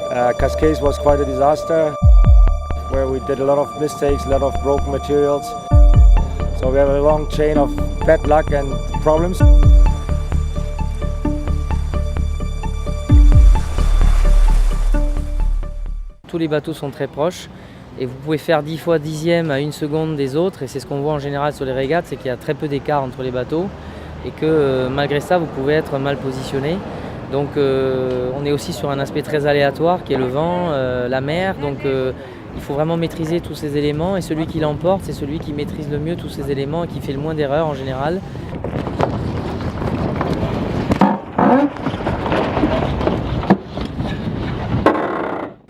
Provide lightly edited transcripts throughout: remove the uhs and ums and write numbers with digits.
Cascades was quite a disaster, where we did a lot of mistakes, a lot of broken materials. So we have a long chain of bad luck and problems. Tous les bateaux sont très proches et vous pouvez faire 10 fois dixième à 1 seconde des autres, et c'est ce qu'on voit en général sur les régates, c'est qu'il y a très peu d'écart entre les bateaux et que malgré ça vous pouvez être mal positionné. Donc on est aussi sur un aspect très aléatoire qui est le vent, la mer, donc il faut vraiment maîtriser tous ces éléments, et celui qui l'emporte c'est celui qui maîtrise le mieux tous ces éléments et qui fait le moins d'erreurs en général.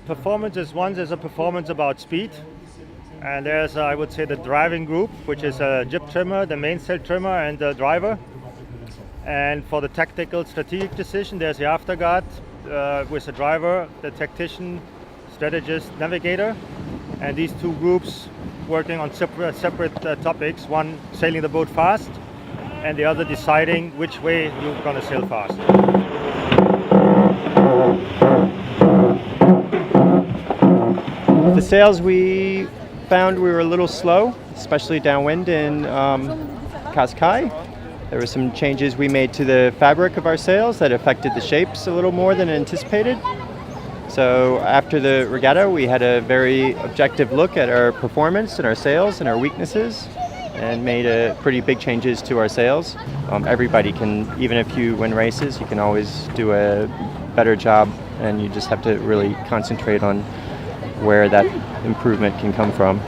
Performance is one, there's a performance about speed, and there's I would say the driving group, which is a jib trimmer, the mainsail trimmer and the driver. And for the tactical strategic decision, there's the afterguard with the driver, the tactician, strategist, navigator, and these two groups working on separate topics, one sailing the boat fast and the other deciding which way you're going to sail fast. The sails, we found we were a little slow, especially downwind in Cascais. There were some changes we made to the fabric of our sails that affected the shapes a little more than anticipated. So after the regatta, we had a very objective look at our performance and our sails and our weaknesses, and made pretty big changes to our sails. Everybody can, even if you win races, you can always do a better job, and you just have to really concentrate on where that improvement can come from.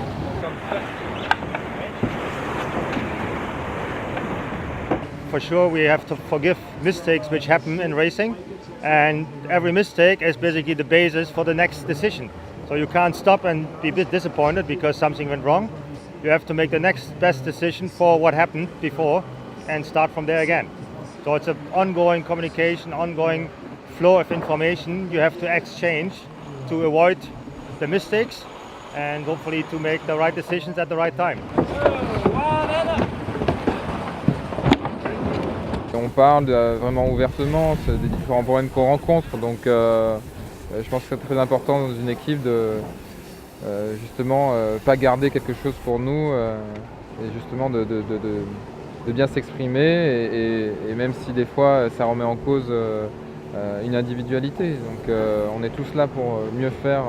For sure we have to forgive mistakes which happen in racing, and every mistake is basically the basis for the next decision. So you can't stop and be a bit disappointed because something went wrong. You have to make the next best decision for what happened before and start from there again. So it's an ongoing communication, ongoing flow of information you have to exchange to avoid the mistakes and hopefully to make the right decisions at the right time. On parle vraiment ouvertement des différents problèmes qu'on rencontre, donc je pense que c'est très important dans une équipe de justement pas garder quelque chose pour nous, et justement de bien s'exprimer, et même si des fois ça remet en cause une individualité. Donc on est tous là pour mieux faire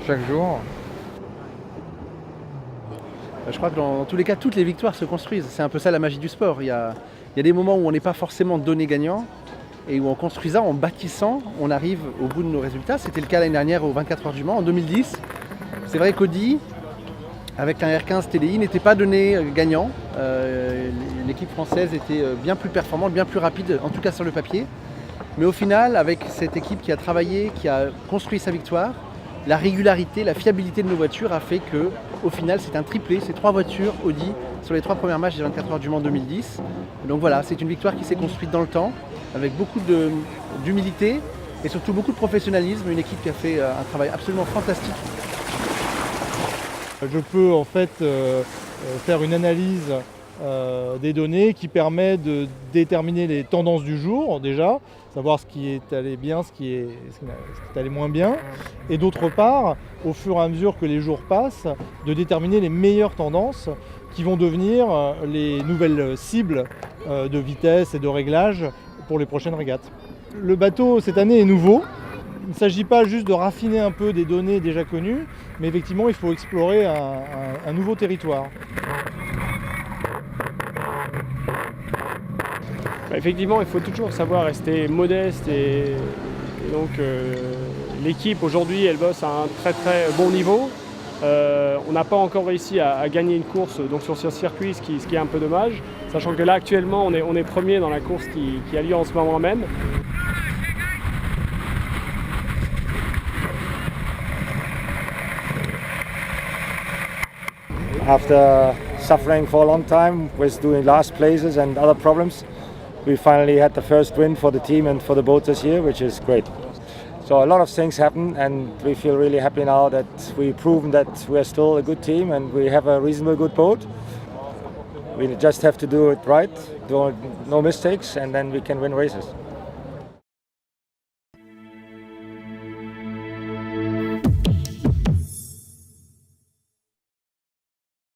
chaque jour. Je crois que dans tous les cas, toutes les victoires se construisent. C'est un peu ça la magie du sport. Il y a des moments où on n'est pas forcément donné gagnant, et où en construisant, en bâtissant, on arrive au bout de nos résultats. C'était le cas l'année dernière aux 24 heures du Mans, en 2010. C'est vrai qu'Audi, avec un R15 TDI, n'était pas donné gagnant. L'équipe française était bien plus performante, bien plus rapide, en tout cas sur le papier. Mais au final, avec cette équipe qui a travaillé, qui a construit sa victoire, la régularité, la fiabilité de nos voitures a fait que, au final, c'est un triplé, c'est 3 voitures Audi sur les 3 premières matchs des 24 heures du Mans 2010. Donc voilà, c'est une victoire qui s'est construite dans le temps, avec beaucoup d'humilité et surtout beaucoup de professionnalisme, une équipe qui a fait un travail absolument fantastique. Je peux en fait faire une analyse des données qui permet de déterminer les tendances du jour déjà, savoir ce qui est allé bien, ce qui est allé moins bien, et d'autre part, au fur et à mesure que les jours passent, de déterminer les meilleures tendances qui vont devenir les nouvelles cibles de vitesse et de réglage pour les prochaines régates. Le bateau cette année est nouveau. Il ne s'agit pas juste de raffiner un peu des données déjà connues, mais effectivement il faut explorer un nouveau territoire. Effectivement, il faut toujours savoir rester modeste, et donc l'équipe aujourd'hui elle bosse à un très très bon niveau. On n'a pas encore réussi à gagner une course donc sur ce circuit, ce qui est un peu dommage, sachant que là actuellement on est premier dans la course qui a lieu en ce moment même. After suffering for a long time with doing last places and other problems, we finally had the first win for the team and for the boat this year, which is great. So a lot of things happen, and we feel really happy now that we've proven that we're still a good team and we have a reasonably good boat. We just have to do it right, do no mistakes, and then we can win races.